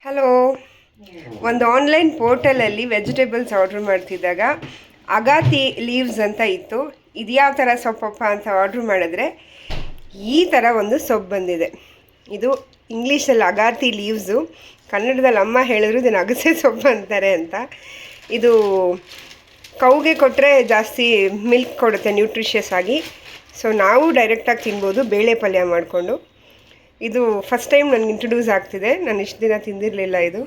Hello. ಒಂದು online ಪೋರ್ಟಲಲ್ಲಿ vegetables order ಮಾಡ್ತಿದ್ದಾಗ ಅಗಾತಿ leaves ಅಂತ ಇತ್ತು. ಇದು ಯಾವ ಥರ ಸೊಪ್ಪಪ್ಪ ಅಂತ ಆರ್ಡ್ರ್ ಮಾಡಿದ್ರೆ ಈ ಥರ ಒಂದು ಸೊಪ್ಪು ಬಂದಿದೆ. ಇದು ಇಂಗ್ಲೀಷಲ್ಲಿ ಅಗಾತಿ ಲೀವ್ಸು, ಕನ್ನಡದಲ್ಲಿ ಅಮ್ಮ ಹೇಳಿದ್ರು ಇದನ್ನು ಅಗಸೆ ಸೊಪ್ಪು ಅಂತಾರೆ ಅಂತ. ಇದು ಕೌಗೆ ಕೊಟ್ಟರೆ ಜಾಸ್ತಿ ಮಿಲ್ಕ್ ಕೊಡುತ್ತೆ, ನ್ಯೂಟ್ರಿಷಿಯಸ್ ಆಗಿ. ಸೊ ನಾವು ಡೈರೆಕ್ಟಾಗಿ ತಿನ್ಬೋದು ಬೇಳೆ ಪಲ್ಯ ಮಾಡಿಕೊಂಡು. ಇದು ಫಸ್ಟ್ ಟೈಮ್ ನನಗೆ ಇಂಟ್ರೊಡ್ಯೂಸ್ ಆಗ್ತಿದೆ, ನಾನು ಇಷ್ಟು ದಿನ ತಿಂದಿರಲಿಲ್ಲ ಇದು.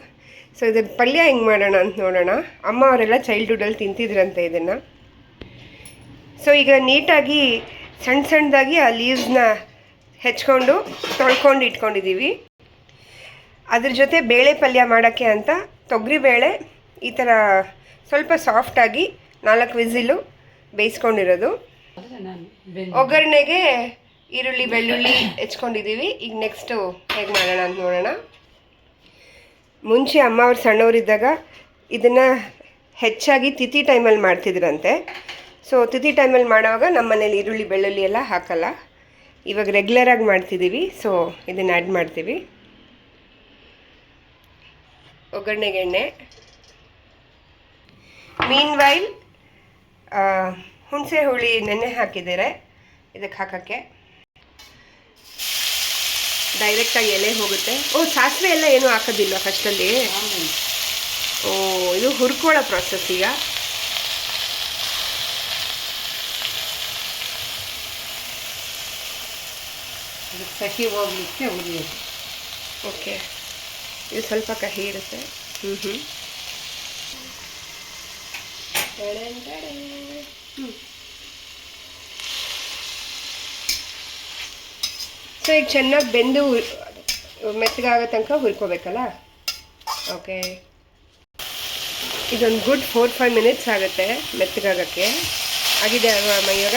ಸೊ ಇದ್ರ ಪಲ್ಯ ಹೆಂಗೆ ಮಾಡೋಣ ಅಂತ ನೋಡೋಣ. ಅಮ್ಮ ಅವರೆಲ್ಲ ಚೈಲ್ಡ್ಹುಡ್ಡಲ್ಲಿ ತಿಂತಿದ್ರಂತೆ ಇದನ್ನು. ಸೊ ಈಗ ನೀಟಾಗಿ ಸಣ್ಣ ಸಣ್ಣದಾಗಿ ಆ ಲೀವ್ಸ್ನ ಹೆಚ್ಕೊಂಡು ತೊಳ್ಕೊಂಡು ಇಟ್ಕೊಂಡಿದ್ದೀವಿ. ಅದ್ರ ಜೊತೆ ಬೇಳೆ ಪಲ್ಯ ಮಾಡೋಕ್ಕೆ ಅಂತ ತೊಗರಿಬೇಳೆ ಈ ಥರ ಸ್ವಲ್ಪ ಸಾಫ್ಟಾಗಿ 4 ವಿಸಿಲು ಬೇಯಿಸ್ಕೊಂಡಿರೋದು. ಒಗ್ಗರಣೆಗೆ ಈರುಳ್ಳಿ ಬೆಳ್ಳುಳ್ಳಿ ಹೆಚ್ಕೊಂಡಿದ್ದೀವಿ. ಈಗ ನೆಕ್ಸ್ಟು ಹೇಗೆ ಮಾಡೋಣ ಅಂತ ನೋಡೋಣ. ಮುಂಚೆ ಅಮ್ಮ ಅವ್ರು ಸಣ್ಣವರಿದ್ದಾಗ ಇದನ್ನು ಹೆಚ್ಚಾಗಿ ತಿಥಿ ಟೈಮಲ್ಲಿ ಮಾಡ್ತಿದ್ರಂತೆ. ಸೊ ತಿಥಿ ಟೈಮಲ್ಲಿ ಮಾಡುವಾಗ ನಮ್ಮ ಮನೇಲಿ ಈರುಳ್ಳಿ ಬೆಳ್ಳುಳ್ಳಿ ಎಲ್ಲ ಹಾಕಲ್ಲ. ಇವಾಗ ರೆಗ್ಯುಲರಾಗಿ ಮಾಡ್ತಿದ್ದೀವಿ. ಸೊ ಇದನ್ನು ಆ್ಯಡ್ ಮಾಡ್ತೀವಿ. ಒಗ್ಗರಣೆಗೆ ಎಣ್ಣೆ. ಮೀನ್ ವೈಲ್ ಹುಣಸೆ ಹುಳಿ ನೆನೆ ಹಾಕಿದ್ದಾರೆ ಇದಕ್ಕೆ ಹಾಕೋಕ್ಕೆ. ಡೈರೆಕ್ಟಾಗಿ ಎಲೆ ಹೋಗುತ್ತೆ. ಸಾಸಿವೆ ಎಲ್ಲ ಏನೂ ಹಾಕೋದಿಲ್ಲ ಫಸ್ಟಲ್ಲಿ. ಇದು ಹುರ್ಕೊಳ್ಳೋ ಪ್ರಾಸೆಸ್. ಈಗ ಕಹಿ ಹೋಗ್ಲಿಕ್ಕೆ ಹುರಿಯೋದು. ಓಕೆ, ಇದು ಸ್ವಲ್ಪ ಕಹಿ ಇರುತ್ತೆ. ಸೊ ಈಗ ಚೆನ್ನಾಗಿ ಬೆಂದು ಮೆತ್ತಗಾಗೋ ತನಕ ಹುರ್ಕೋಬೇಕಲ್ಲ. ಓಕೆ, ಇದೊಂದು ಗುಡ್ 4-5 ಮಿನಿಟ್ಸ್ ಆಗುತ್ತೆ ಮೆತ್ತಗಾಗೋಕ್ಕೆ. ಆಗಿದೆ ಅಲ್ವಾ ಅಮ್ಮ ಇವಾಗ?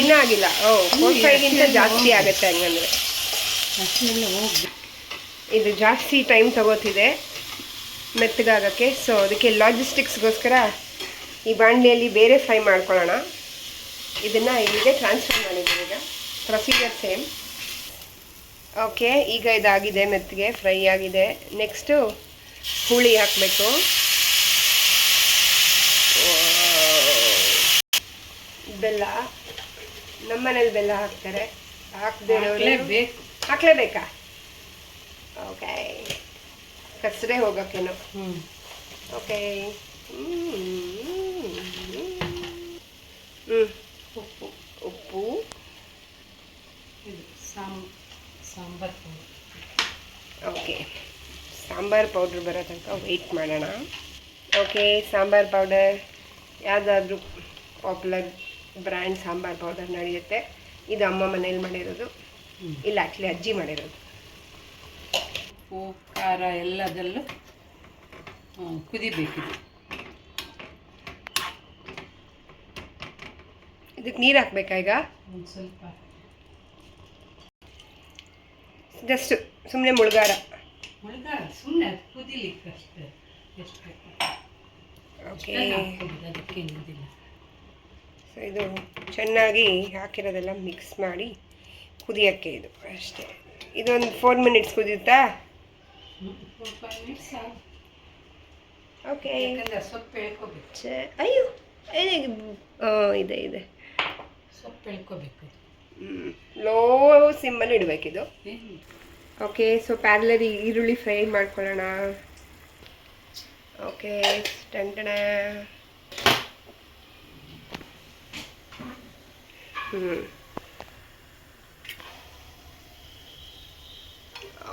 ಇನ್ನೂ ಆಗಿಲ್ಲ. 4-5ಗಿಂತ ಜಾಸ್ತಿ ಆಗುತ್ತೆ ಹಂಗಂದರೆ. ಇದು ಜಾಸ್ತಿ ಟೈಮ್ ತಗೋತಿದೆ ಮೆತ್ತಗಾಗೋಕ್ಕೆ. ಸೊ ಅದಕ್ಕೆ ಲಾಜಿಸ್ಟಿಕ್ಸ್ಗೋಸ್ಕರ ಈ ಬಾಣಲಿಯಲ್ಲಿ ಬೇರೆ ಫ್ರೈ ಮಾಡ್ಕೊಳ್ಳೋಣ. ಇದನ್ನು ಇಲ್ಲಿಗೆ ಟ್ರಾನ್ಸ್ಫರ್ ಮಾಡಿದ್ದೀವಿ. ಈಗ ಪ್ರೊಸೀಜರ್ ಸೇಮ್. ಓಕೆ, ಈಗ ಇದಾಗಿದೆ, ಮೆತ್ತಗೆ ಫ್ರೈ ಆಗಿದೆ. ನೆಕ್ಸ್ಟು ಹುಳಿ ಹಾಕಬೇಕು. ಬೆಲ್ಲ, ನಮ್ಮ ಮನೇಲಿ ಬೆಲ್ಲ ಹಾಕ್ತಾರೆ. ಹಾಕಲೇಬೇಕಾ? ಓಕೆ, ಕಸರೆ ಹೋಗೋಕ್ಕೇನು. ಓಕೆ. ಉಪ್ಪು. Sambar powder. Okay, sambar powder ಬರೋ ತನಕ ವೆಯ್ಟ್ ಮಾಡೋಣ. ಓಕೆ, ಸಾಂಬಾರ್ ಪೌಡರ್ ಯಾವುದಾದ್ರೂ ಪಾಪ್ಯುಲರ್ ಬ್ರ್ಯಾಂಡ್ ಸಾಂಬಾರ್ ಪೌಡರ್ ನಡೆಯುತ್ತೆ. ಇದು ಅಮ್ಮ ಮನೇಲಿ ಮಾಡಿರೋದು, ಇಲ್ಲ ಆ್ಯಕ್ಚುಲಿ ಅಜ್ಜಿ ಮಾಡಿರೋದು. ಉಪ್ಪು ಖಾರ ಎಲ್ಲದಲ್ಲೂ ಕುದಿಬೇಕಿದೆ. ಇದಕ್ಕೆ ನೀರು ಹಾಕ್ಬೇಕಾ ಈಗ? ಒಂದು ಸ್ವಲ್ಪ ಜಸ್ಟ್ ಸುಮ್ಮನೆ ಮುಳುಗಾರ ಸುಮ್ಮನೆ ಅದು ಕುದಿಲಿಕ್ಕೆ ಅಷ್ಟೇ. ಎಷ್ಟು ಓಕೆ, ಅದಕ್ಕೇನಿಲ್ಲ. ಸೊ ಇದು ಚೆನ್ನಾಗಿ ಹಾಕಿರೋದೆಲ್ಲ ಮಿಕ್ಸ್ ಮಾಡಿ ಕುದಿಯೋಕ್ಕೆ ಇದು ಅಷ್ಟೇ. ಇದೊಂದು 4 ಮಿನಿಟ್ಸ್ ಕುದಿಯುತ್ತಾ? 4-5 ಮಿನಿಟ್ಸ್. ಓಕೆ, ಸೊಪ್ಪು ಎಳ್ಕೋಬೇಕು. ಅಯ್ಯೋ ಇದೆ ಸೊಪ್ಪು ಎಳ್ಕೋಬೇಕು. ಲೋ ಸಿಮ್ಮಲ್ಲಿ ಇಡಬೇಕಿದು. ಓಕೆ, ಸೊ ಪ್ಯಾರಲರಿ ಈರುಳ್ಳಿ ಫ್ರೈ ಮಾಡ್ಕೊಳ್ಳೋಣ. ಓಕೆ, ಟಂಟಣ.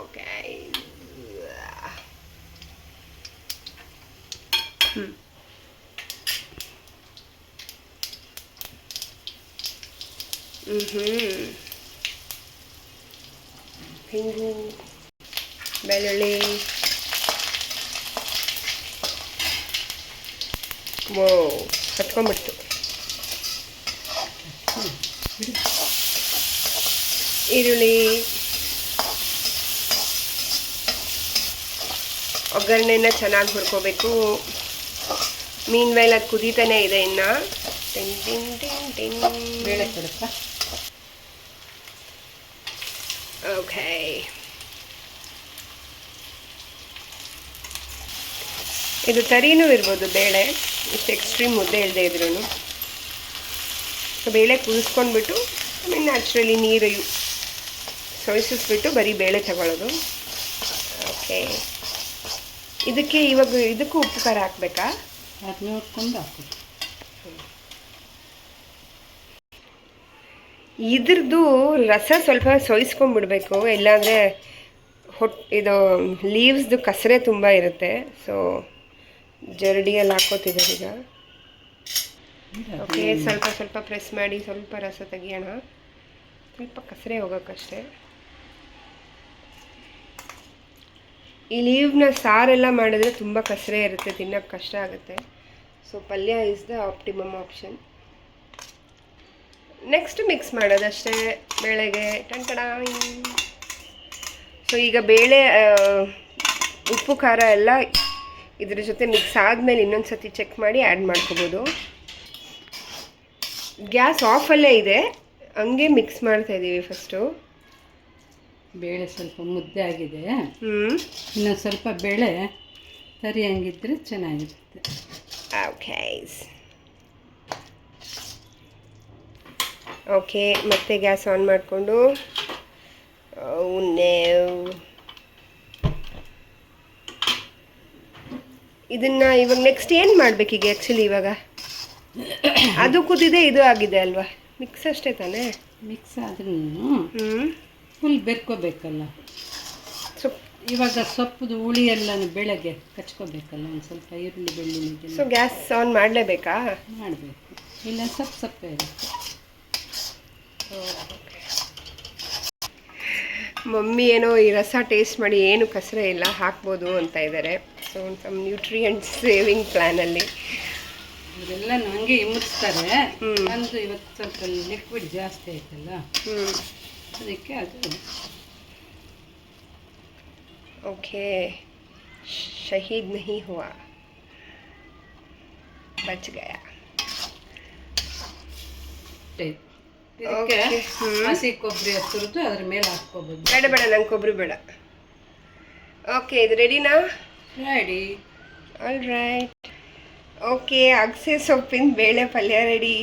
ಓಕೆ, ಹಿಂಗು, ಬೆಳ್ಳುಳ್ಳಿ. ಹತ್ಕೊಂಡ್ಬಿಡ್ತು. ಈರುಳ್ಳಿ, ಒಗ್ಗರಣೆನ ಚೆನ್ನಾಗಿ ಹುರ್ಕೋಬೇಕು. ಮೀನ್ ಮೇಲೆ ಅದು ಕುದೀತಾನೆ ಇದೆ ಇನ್ನು. ಬೇಳೆ ಕೊಡಪ್ಪ. Okay. ಇದು ತರಿನೂ ಇರ್ಬೋದು ಬೇಳೆ, ಇಷ್ಟು ಎಕ್ಸ್ಟ್ರೀಮ್ ಮುದ್ದೆ ಇಲ್ಲದೆ ಇದ್ರೂ. ಸೊ ಬೇಳೆ ಕುದಿಸ್ಕೊಂಡ್ಬಿಟ್ಟು ಆಮೇಲೆ ನ್ಯಾಚುರಲಿ ನೀರು ಸೋಯಿಸಿಸ್ಬಿಟ್ಟು ಬರೀ ಬೇಳೆ ತಗೊಳ್ಳೋದು. ಓಕೆ, ಇದಕ್ಕೂ ಉಪ್ಪು ಖಾರ ಹಾಕಬೇಕಾ? ಅದು ನೋಡ್ಕೊಂಡು ಹಾಕೋದು. ಇದ್ರದ್ದು ರಸ ಸ್ವಲ್ಪ ಸೋಯಿಸ್ಕೊಂಡ್ಬಿಡ್ಬೇಕು, ಇಲ್ಲಾಂದರೆ ಇದು ಲೀವ್ಸ್ದು ಕಸರೆ ತುಂಬ ಇರುತ್ತೆ. ಸೊ ಜರಡಿಯಲ್ಲಿ ಹಾಕೋತಿದ್ದಾರೆ ಈಗ. ಓಕೆ, ಸ್ವಲ್ಪ ಸ್ವಲ್ಪ ಪ್ರೆಸ್ ಮಾಡಿ ಸ್ವಲ್ಪ ರಸ ತೆಗಿಯೋಣ, ಸ್ವಲ್ಪ ಕಸರೆ ಹೋಗೋಕ್ಕಷ್ಟೇ. ಈ ಲೀವ್ನ ಸಾರೆಲ್ಲ ಮಾಡಿದ್ರೆ ತುಂಬ ಕಸರೆ ಇರುತ್ತೆ, ತಿನ್ನೋಕ್ಕೆ ಕಷ್ಟ ಆಗುತ್ತೆ. So palya is the optimum option. Next mix ಮಾಡೋದಷ್ಟೇ ಬೇಳೆಗೆ. ಟಂಟಡ. ಸೊ ಈಗ ಬೇಳೆ ಉಪ್ಪು ಖಾರ ಎಲ್ಲ ಇದ್ರ ಜೊತೆ ಮಿಕ್ಸ್ ಆದಮೇಲೆ ಇನ್ನೊಂದು ಸತಿ ಚೆಕ್ ಮಾಡಿ ಆ್ಯಡ್ ಮಾಡ್ಕೋಬೋದು. ಗ್ಯಾಸ್ ಆಫಲ್ಲೇ ಇದೆ, ಹಂಗೆ ಮಿಕ್ಸ್ ಮಾಡ್ತಾಯಿದ್ದೀವಿ. ಫಸ್ಟು ಬೇಳೆ ಸ್ವಲ್ಪ ಮುದ್ದೆ ಆಗಿದೆ, ಇನ್ನೊಂದು ಸ್ವಲ್ಪ ಬೇಳೆ ತರಿ ಹಂಗಿದ್ರೆ ಚೆನ್ನಾಗಿರುತ್ತೆ. ಓಕೆ, ಮತ್ತೆ ಗ್ಯಾಸ್ ಆನ್ ಮಾಡಿಕೊಂಡು ಇದನ್ನು ಇವಾಗ ನೆಕ್ಸ್ಟ್ ಏನು ಮಾಡಬೇಕೀಗ? ಆ್ಯಕ್ಚುಲಿ ಇವಾಗ ಅದು ಕುದಿದೆ, ಇದು ಆಗಿದೆ ಅಲ್ವಾ? ಮಿಕ್ಸ್ ಅಷ್ಟೇ ತಾನೇ? ಮಿಕ್ಸ್ ಆದ್ರೂ ಫುಲ್ ಬೆರ್ಕೋಬೇಕಲ್ಲ. ಇವಾಗ ಸೊಪ್ಪುದು ಹುಳಿ ಎಲ್ಲ ಬೆಳಗ್ಗೆ ಕಚ್ಕೋಬೇಕಲ್ಲ, ಒಂದು ಸ್ವಲ್ಪ ಈರುಳ್ಳಿ ಬೆಳ್ಳುಳ್ಳಿ. ಸೊ ಗ್ಯಾಸ್ ಆನ್ ಮಾಡಲೇಬೇಕಾ? ಮಾಡಬೇಕು, ಇಲ್ಲ ಸಪ್ಪೆ ಇರುತ್ತೆ. ಮಮ್ಮಿ ಏನೋ ಈ ರಸ ಟೇಸ್ಟ್ ಮಾಡಿ ಏನು ಕಸರೆ ಇಲ್ಲ, ಹಾಕ್ಬೋದು ಅಂತ ಇದ್ದಾರೆ. ಸೊ ಸಮ್ ನ್ಯೂಟ್ರಿಯೆಂಟ್ ಸೇವಿಂಗ್ ಪ್ಲ್ಯಾನಲ್ಲಿ ಇದೆಲ್ಲ ನನಗೆ ಇಮ್ಮಿಸ್ತಾರೆ. ನಂದು ಇವತ್ತು ಸ್ವಲ್ಪ ಲಿಕ್ವಿಡ್ ಜಾಸ್ತಿ ಆಯ್ತಲ್ಲ, ಅದಕ್ಕೆ ಅದು. ಓಕೆ, ಶಹೀದ್ ನಹೀ ಹುವಾ, ಬಚ್ ಗಯಾ. ಇದಕ್ಕೆ ಹಸಿ ಕೊಬ್ಬರಿ ತುರಿದು ಅದ್ರ ಮೇಲೆ ಹಾಕ್ಕೋಬೋದು. ಬೇಡ ನಂಗೆ ಕೊಬ್ಬರಿ ಬೇಡ. ಓಕೆ, ಇದು ರೆಡಿನಾ? ರೆಡಿ. All right. ಓಕೆ, ಅಗಸೆ ಸೊಪ್ಪಿನ ಬೇಳೆ ಪಲ್ಯ ರೆಡಿ.